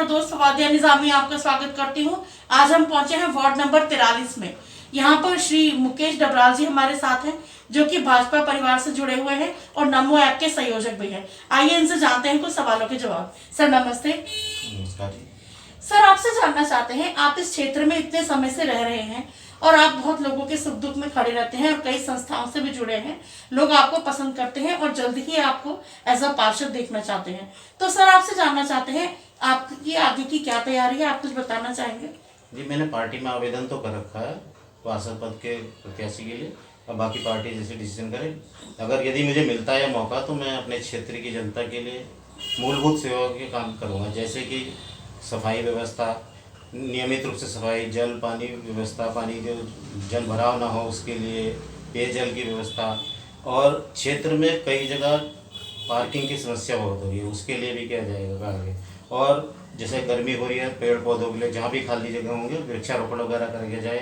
और दोस्त वादिया निजामी आपका स्वागत करती हूँ। आज हम पहुंचे हैं वार्ड नंबर 43 में। यहाँ पर श्री मुकेश डबराल जी हमारे साथ हैं, जो कि भाजपा परिवार से जुड़े हुए हैं और नमो ऐप के संयोजक भी हैं। आइए इनसे जानते हैं कुछ सवालों के जवाब। सर नमस्ते। नमस्कार जी। सर आपसे जानना चाहते हैं, आप इस क्षेत्र में इतने समय से रह रहे हैं और आप बहुत लोगों के सुख दुख में खड़े रहते हैं और कई संस्थाओं से भी जुड़े हैं। लोग आपको पसंद करते हैं और जल्द ही आपको एज अ पार्षद देखना चाहते हैं। तो सर आपसे जानना चाहते हैं, आपकी आगे की क्या तैयारी है, आप कुछ बताना चाहेंगे? जी, मैंने पार्टी में आवेदन तो कर रखा है पार्षद पद के प्रत्याशी के लिए। अब बाकी पार्टी जैसे डिसीजन करे, अगर यदि मुझे मिलता है मौका तो मैं अपने क्षेत्र की जनता के लिए मूलभूत सेवा के काम करूँगा, जैसे कि सफाई व्यवस्था, नियमित रूप से सफाई, जल पानी व्यवस्था, पानी जो जल भराव ना हो उसके लिए पेयजल की व्यवस्था, और क्षेत्र में कई जगह पार्किंग की समस्या बहुत हो रही है, उसके लिए भी किया जाएगा आगे। और जैसे गर्मी हो रही है, पेड़ पौधों के लिए जहाँ भी खाली जगह होंगे वृक्षारोपण वगैरह करके जाए।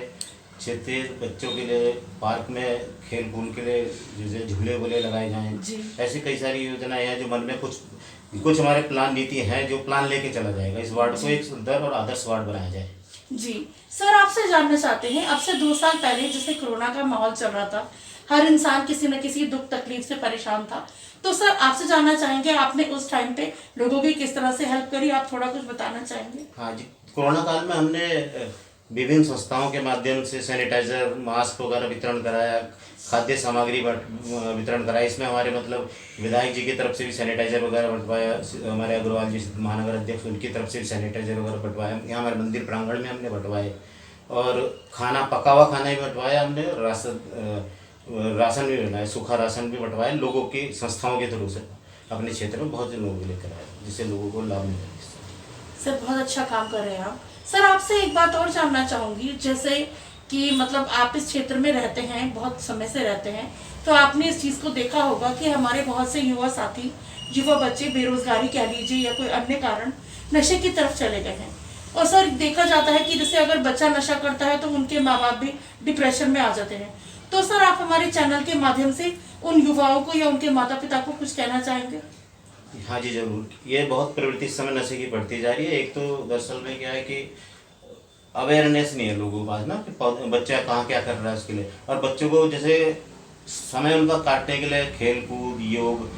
क्षेत्रीय बच्चों के लिए पार्क में खेल कूद के लिए जैसे झूले वूले लगाए जाएँ। ऐसी कई सारी योजनाएं हैं जो मन में कुछ हमारे प्लान नीति है जो प्लान लेके चला जाएगा। इस वार्ड को एक सुंदर और आदर्श वार्ड बनाया जाए। जी सर, आपसे जानना चाहते हैं, अब से 2 साल पहले जैसे कोरोना का माहौल चल रहा था, हर इंसान किसी न किसी दुख तकलीफ से परेशान था। तो सर आपसे जानना चाहेंगे, आपने उस टाइम पे लोगों की किस तरह से हेल्प करी, आप थोड़ा कुछ बताना चाहेंगे? हाँ जी, कोरोना काल में हमने विभिन्न संस्थाओं के माध्यम से सैनिटाइजर, मास्क वगैरह वितरण कराया, खाद्य सामग्री वितरण कराया। इसमें हमारे मतलब विधायक जी की तरफ से भी सैनिटाइजर वगैरह बंटवाया, हमारे अग्रवाल जी महानगर अध्यक्ष उनकी तरफ से भी सैनिटाइजर वगैरह बंटवाया। यहाँ हमारे मंदिर प्रांगण में हमने बंटवाए, और खाना, पका हुआ खाना भी बंटवाया हमने, राशन भी बनाया, सूखा राशन भी बंटवाया लोगों की संस्थाओं के थ्रू से। अपने क्षेत्र में बहुत से लोगों को लेकर आए जिससे लोगों को लाभ मिले। सर बहुत अच्छा काम कर रहे हैं आप। सर आपसे एक बात और जानना चाहूंगी, जैसे कि मतलब आप इस क्षेत्र में रहते हैं, बहुत समय से रहते हैं, तो आपने इस चीज़ को देखा होगा कि हमारे बहुत से युवा साथी, युवा बच्चे बेरोजगारी कह लीजिए या कोई अन्य कारण नशे की तरफ चले गए हैं। और सर देखा जाता है कि जैसे अगर बच्चा नशा करता है तो उनके माँ बाप भी डिप्रेशन में आ जाते हैं। तो सर आप हमारे चैनल के माध्यम से उन युवाओं को या उनके माता पिता को कुछ कहना चाहेंगे? हाँ जी ज़रूर। ये बहुत प्रवृत्ति इस समय नशे की बढ़ती जा रही है। एक तो दरअसल में क्या है कि अवेयरनेस नहीं है लोगों के पास ना, कि बच्चा कहाँ क्या कर रहा है उसके लिए। और बच्चों को जैसे समय उनका काटने के लिए खेल कूद, योग,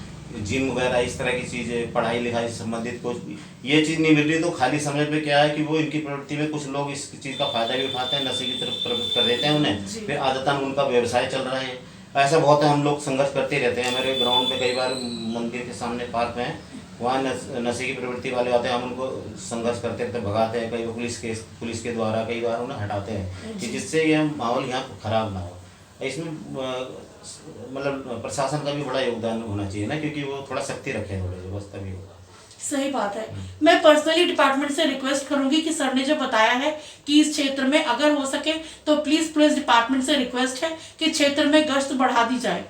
जिम वगैरह इस तरह की चीज़ें, पढ़ाई लिखाई से संबंधित कुछ ये चीज़ नहीं मिल रही, तो खाली समय पे क्या है कि वो इनकी प्रवृत्ति में कुछ लोग इस चीज़ का फायदा भी उठाते हैं, नशे की तरफ प्रवृत्त कर देते हैं उन्हें, फिर आदतन उनका व्यवसाय चल रहा है। ऐसा बहुत है, हम लोग संघर्ष करते रहते हैं। हमारे ग्राउंड में कई बार मंदिर के सामने पार्क में वहाँ नशे की प्रवृत्ति वाले आते हैं, हम उनको संघर्ष करते रहते, भगाते हैं। कई पुलिस के द्वारा कई बार उन्हें हटाते हैं कि जिससे यह माहौल यहाँ खराब ना हो। इसमें मतलब प्रशासन का भी बड़ा योगदान होना चाहिए ना, क्योंकि वो थोड़ा सख्ती रखे थोड़े जो, बस तभी होगा। सही बात है। मैं पर्सनली डिपार्टमेंट से रिक्वेस्ट करूंगी कि सर ने जो बताया है कि इस क्षेत्र में अगर हो सके तो प्लीज डिपार्टमेंट से रिक्वेस्ट है कि क्षेत्र में गश्त बढ़ा दी जाए।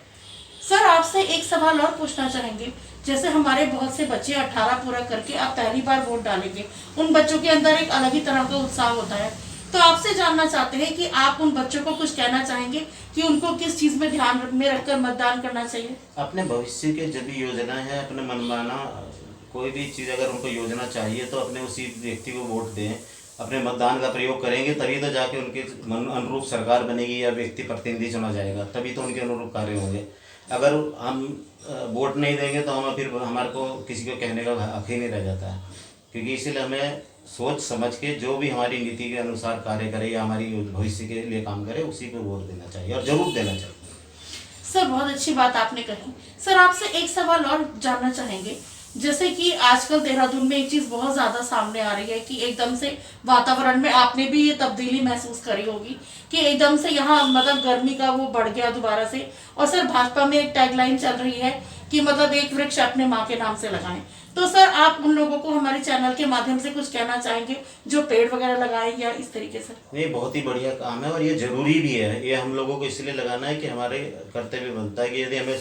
सर आपसे एक सवाल और पूछना चाहेंगे, जैसे हमारे बहुत से बच्चे 18 पूरा करके आप पहली बार वोट डालेंगे, उन बच्चों के अंदर एक अलग ही तरह का उत्साह होता है। तो आपसे जानना चाहते हैं कि आप उन बच्चों को कुछ कहना चाहेंगे कि उनको किस चीज में ध्यान में रखकर मतदान करना चाहिए? अपने भविष्य के जब भी योजना है, अपने मनमाना कोई भी चीज़ अगर उनको योजना चाहिए तो अपने उसी व्यक्ति को वोट दें। अपने मतदान का प्रयोग करेंगे तभी तो जाके उनके मन अनुरूप सरकार बनेगी या व्यक्ति प्रतिनिधि चुना जाएगा, तभी तो उनके अनुरूप कार्य होंगे। अगर हम वोट नहीं देंगे तो हम फिर हमारे को किसी को कहने का हक ही नहीं रह जाता है। क्योंकि इसीलिए हमें सोच समझ के जो भी हमारी नीति के अनुसार कार्य करे या हमारी भविष्य के लिए काम करे उसी को वोट देना चाहिए, और जरूर देना चाहिए। सर बहुत अच्छी बात आपने कही। सर आपसे एक सवाल और जानना चाहेंगे, जैसे कि आजकल देहरादून में एक चीज बहुत ज्यादा सामने आ रही है कि एकदम से वातावरण में आपने भी ये तब्दीली महसूस करी होगी कि एकदम से यहाँ मतलब गर्मी का वो बढ़ गया दोबारा से। और सर भाजपा में एक टैगलाइन चल रही है कि मतलब एक वृक्ष अपने माँ के नाम से लगाएं। तो सर आप उन लोगों को हमारे चैनल के माध्यम से कुछ कहना चाहेंगे जो पेड़ वगैरह लगाएं या इस तरीके से? नहीं, बहुत ही बढ़िया काम है और ये जरूरी भी है। ये हम लोगों को इसलिए लगाना है कि हमारे कर्तव्य बनता है कि यदि हमें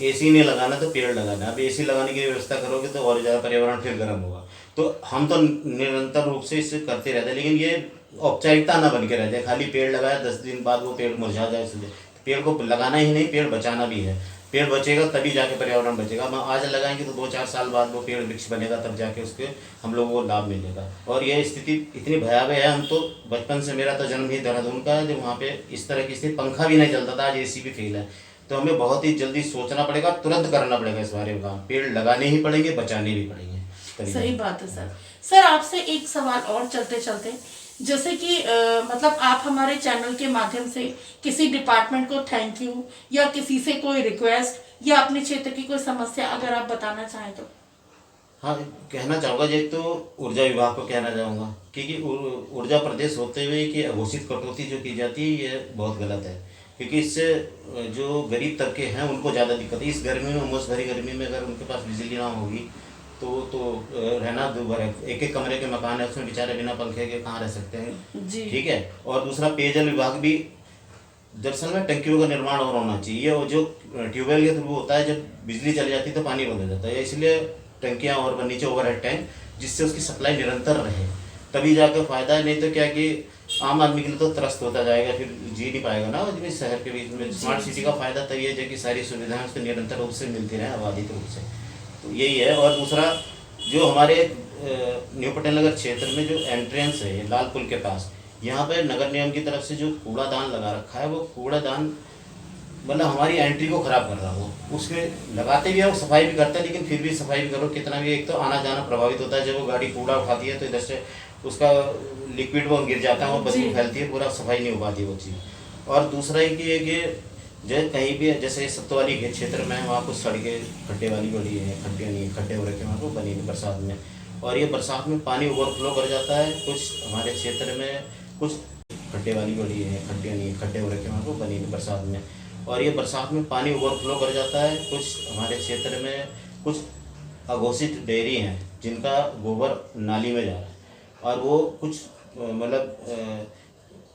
एसी नहीं लगाना तो पेड़ लगाना है। अब एसी लगाने की व्यवस्था करोगे तो और ज़्यादा पर्यावरण फिर गर्म होगा। तो हम तो निरंतर रूप से इसे करते रहते हैं, लेकिन ये औपचारिकता ना बन के रह जाए। खाली पेड़ लगाया 10 दिन बाद वो पेड़ मुरझा जाए, इसलिए पेड़ को लगाना ही नहीं, पेड़ बचाना भी है। पेड़ बचेगा तभी जाके पर्यावरण बचेगा। हम आज लगाएंगे तो 2-4 साल बाद वो पेड़ वृक्ष बनेगा, तब जाके उसके हम लोगों को लाभ मिलेगा। और यह स्थिति इतनी भयावह है, हम तो बचपन से, मेरा तो जन्म ही देहरादून का है, जब वहाँ पे इस तरह की स्थिति, पंखा भी नहीं चलता था, आज एसी भी फेल है। तो हमें बहुत ही जल्दी सोचना पड़ेगा, तुरंत करना पड़ेगा इस बारे में काम। पेड़ लगाने ही पड़ेंगे, बचाने भी पड़ेंगे। सही बात है सर। सर आपसे एक सवाल और चलते चलते, जैसे कि मतलब आप हमारे चैनल के माध्यम से किसी डिपार्टमेंट को थैंक यू या किसी से कोई रिक्वेस्ट या अपने क्षेत्र की कोई समस्या अगर आप बताना चाहें तो। हाँ, कहना चाहूँगा, एक तो ऊर्जा विभाग को कहना चाहूँगा, क्योंकि ऊर्जा प्रदेश होते हुए कि अघोषित कटौती जो की जाती है ये बहुत गलत है। क्योंकि इससे जो गरीब तबके हैं उनको ज़्यादा दिक्कत है। इस गर्मी में, उमस भरी गर्मी में अगर उनके पास बिजली ना होगी तो रहना दूभर है। एक एक कमरे के मकान है, उसमें बेचारे बिना पंखे के कहाँ रह सकते हैं जी। ठीक है। और दूसरा, पेयजल विभाग भी दरअसल में टंकियों का निर्माण और होना चाहिए, और जो ट्यूबवेल के थ्रू होता है, जब बिजली चली जाती है तो पानी बंद हो जाता है, इसलिए टंकियाँ और नीचे ओवरहेड टैंक, जिससे उसकी सप्लाई निरंतर रहे, तभी जाकर फायदा है। नहीं तो क्या कि आम आदमी के लिए तो त्रस्त होता जाएगा, फिर जी नहीं पाएगा ना जिस शहर के बीच में। स्मार्ट सिटी का फायदा तो ये है कि सारी सुविधाएं उसको निरंतर रूप से मिलती रहे, आबादी रूप से, तो यही है। और दूसरा, जो हमारे न्यू पटेल नगर क्षेत्र में जो एंट्रेंस है लाल पुल के पास, यहाँ पे नगर निगम की तरफ से जो कूड़ादान लगा रखा है, वो कूड़ादान मतलब हमारी एंट्री को खराब कर रहा है। वो उसमें लगाते भी है, वो सफाई भी करता है, लेकिन फिर भी सफाई भी करो कितना भी, एक तो आना जाना प्रभावित होता है। जब वो गाड़ी कूड़ा उठाती है तो इधर से उसका लिक्विड वो गिर जाता है, वो बदबू फैलती है, पूरा सफाई नहीं हो पाती वो चीज़। और दूसरा ही कि जैसे कहीं भी, जैसे सत्तवाली के क्षेत्र में वहाँ कुछ सड़कें खड्डे वाली बड़ी है, खड्डे नहीं, खड्डे हो रखे वहाँ को बनी है बरसात में, और ये बरसात में पानी ओवरफ्लो कर जाता है। कुछ हमारे क्षेत्र में कुछ खड्डे वाली बड़ी है, खड्डे नहीं, खड्डे हो रखे वहाँ को बनी है बरसात में, और ये बरसात में पानी ओवरफ्लो कर जाता है। कुछ हमारे क्षेत्र में कुछ अघोषित डेयरी हैं जिनका गोबर नाली में जा रहा है, और वो कुछ मतलब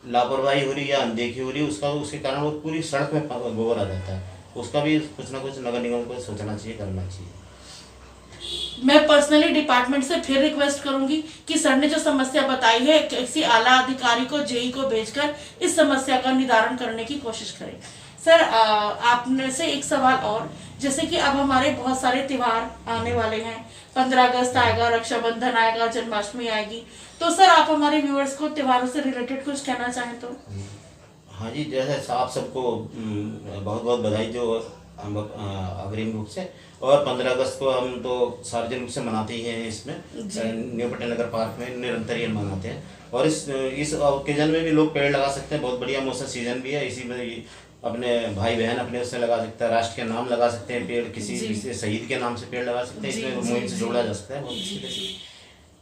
लापरवाही हो रही या अनदेखी हो रही, उसके कारण वो पूरी सड़क में गोबर आ जाता है। उसका भी कुछ ना कुछ नगर निगम को सोचना चाहिए, करना चाहिए। मैं पर्सनली डिपार्टमेंट से फिर रिक्वेस्ट करूंगी कि सर ने जो समस्या बताई है, किसी आला अधिकारी को, जेई को भेजकर इस समस्या का निदान करने की कोशिश करें। सर आपने से एक सवाल और, जैसे कि अब हमारे बहुत सारे त्योहार आने वाले हैं, 15 अगस्त आएगा, रक्षाबंधन आएगा, जन्माष्टमी आएगी, तो सर आप हमारे व्यूअर्स को त्योहारों से रिलेटेड कुछ कहना चाहें तो। हाँ जी, जैसे आप सबको बहुत बहुत बधाई जो अग्रिम रूप से। और 15 अगस्त को हम तो सार्वजनिक रूप से मनाते ही हैं, इसमें न्यू पटेल नगर पार्क में निरंतर ये मनाते हैं। और इस ओकेजन में भी लोग पेड़ लगा सकते हैं, बहुत बढ़िया मौसम सीजन भी है। इसी में अपने भाई बहन अपने उससे लगा सकते हैं, राष्ट्र के नाम लगा सकते हैं पेड़, किसी शहीद के नाम से पेड़ लगा सकते हैं, इसमें मुहिम से जोड़ा जा सकता है।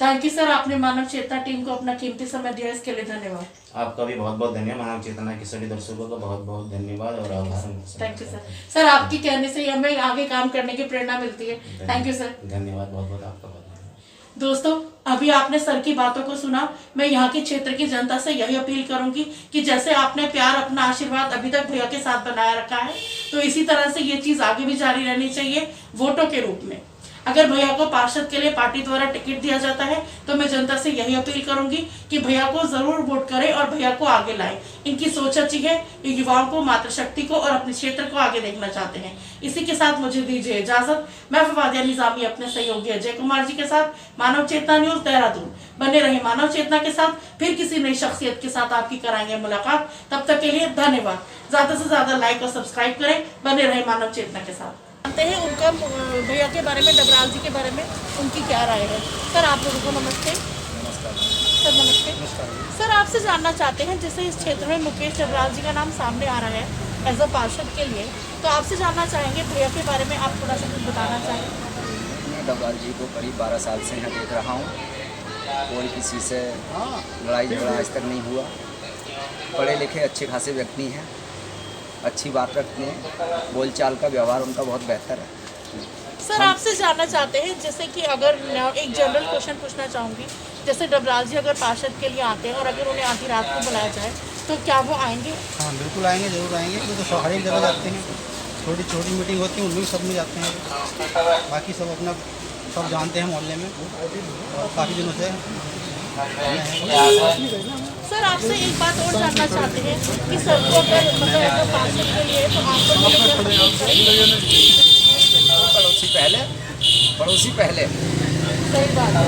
थैंक यू सर, आपने मानव चेतना टीम को अपना कीमती समय दिया, इसके लिए धन्यवाद। आपका भी बहुत बहुत धन्यवाद। मानव चेतना के सभी दर्शकों का बहुत बहुत धन्यवाद और आभार। Thank you sir. सर आपकी कहने से हमें आगे काम करने की प्रेरणा मिलती है। Thank you sir. धन्यवाद, बहुत बहुत आपका बहुत। दोस्तों, अभी आपने सर की बातों को सुना। मैं यहाँ के क्षेत्र की जनता से यही अपील करूंगी कि जैसे आपने प्यार, अपना आशीर्वाद अभी तक भैया के साथ बनाया रखा है, तो इसी तरह से ये चीज आगे भी जारी रहनी चाहिए वोटों के रूप में। अगर भैया को पार्षद के लिए पार्टी द्वारा टिकट दिया जाता है तो मैं जनता से यही अपील करूंगी कि भैया को जरूर वोट करें और भैया को आगे लाएं। इनकी सोच अच्छी है, ये युवाओं को, मातृशक्ति को और अपने क्षेत्र को आगे देखना चाहते हैं। इसी के साथ मुझे दीजिए इजाजत। मैं फवादिया निजामी अपने सहयोगी अजय कुमार जी के साथ मानव चेतना न्यूज देहरादून। बने रहे मानव चेतना के साथ, फिर किसी नई शख्सियत के साथ आपकी कराएंगे मुलाकात। तब तक के लिए धन्यवाद। ज्यादा से ज्यादा लाइक और सब्सक्राइब करें। बने रहे मानव चेतना के साथ। जानते हैं उनका भैया के बारे में, डबराल जी के बारे में उनकी क्या राय है। सर आप लोगों को नमस्ते। नमस्कार सर नमस्ते। सर आपसे जानना चाहते हैं, जैसे इस क्षेत्र में मुकेश डबराल जी का नाम सामने आ रहा है एज अ पार्षद के लिए, तो आपसे जानना चाहेंगे भैया के बारे में आप थोड़ा सा कुछ बताना चाहें। मैं डबराल जी को करीब 12 साल से यहाँ देख रहा हूँ। कोई किसी से लड़ाई झगड़ा आज तक नहीं हुआ। पढ़े लिखे अच्छे खासे व्यक्ति हैं, अच्छी बात रखते हैं, बोलचाल का व्यवहार उनका बहुत बेहतर है। सर आपसे जानना चाहते हैं, जैसे कि अगर एक जनरल क्वेश्चन पूछना चाहूँगी, जैसे डबराल जी अगर पार्षद के लिए आते हैं और अगर उन्हें आधी रात को बुलाया जाए तो क्या वो आएंगे? हाँ बिल्कुल आएंगे, जरूर आएंगे। वो तो हर एक जगह जाते हैं, छोटी छोटी मीटिंग होती है उनमें सब में जाते हैं। बाकी सब अपना सब जानते हैं मोहल्ले में और काफ़ी दिनों से सर आपसे एक बात और जानना चाहते हैं कि सर को अगर मतलब ऐसा पार्षद के लिए तो आप लोग मिलकर सपोर्ट करेंगे? पड़ोसी पहले, पड़ोसी पहले। सही बात है।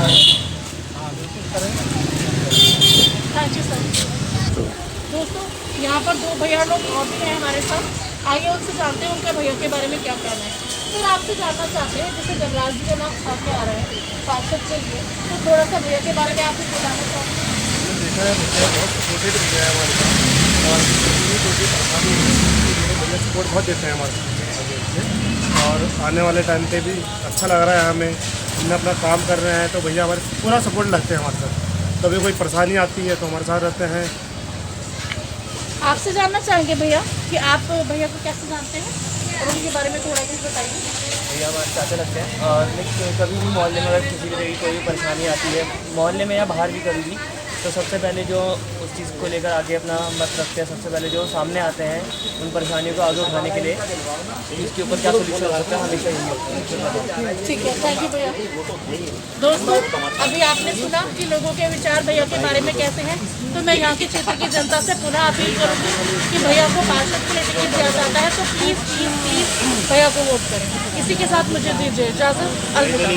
Thank you sir. दोस्तों यहाँ पर दो भैया लोग और भी हैं हमारे साथ, आइए उनसे जानते हैं उनका भैया के बारे में क्या कहना है। सर आपसे जानना चाहते हैं जैसे गणराज जी का नाम सामने आ रहा है पार्षद के लिए, तो थोड़ा सा भैया के बारे में आप कुछ बताना चाहेंगे? देखा है भैया बहुत सपोर्टेड भैया है हमारे साथ, और किसी को भी परेशानी नहीं, भैया सपोर्ट बहुत देते हैं हमारे आगे से। और आने वाले टाइम पे भी अच्छा लग रहा है हमें, हमने अपना काम कर रहे हैं तो भैया हमारे पूरा सपोर्ट लगते हैं हमारे साथ। कभी कोई परेशानी आती है तो हमारे साथ रहते हैं। आपसे जानना चाहेंगे भैया कि आप भैया को कैसे जानते हैं और उनके बारे में थोड़ा कुछ बताइए। भैया हमारे चाचा लगते हैं, और कभी भी मोहल्ले में अगर किसी भी तरह की कोई भी परेशानी आती है मोहल्ले में या बाहर भी कभी भी, तो सबसे पहले जो उस चीज़ को लेकर आगे अपना मत रखते हैं, सबसे पहले जो सामने आते हैं उन परेशानियों को आगे उठाने के लिए, इसके ऊपर क्या सोल्यूशन हो सकता है हमेशा यही होता है। ठीक है, थैंक यू भैया। दोस्तों अभी आपने सुना कि लोगों के विचार भैया के बारे में कैसे हैं, तो मैं यहाँ के क्षेत्र की जनता से पुनः अपील करूँगी कि भैया को पार्षद के लिए टिकट दिया जाता है तो प्लीज़ प्लीज़ प्लीज़ भैया को वोट करें। इसी के साथ मुझे दीजिए इजाज़त। अलविदा।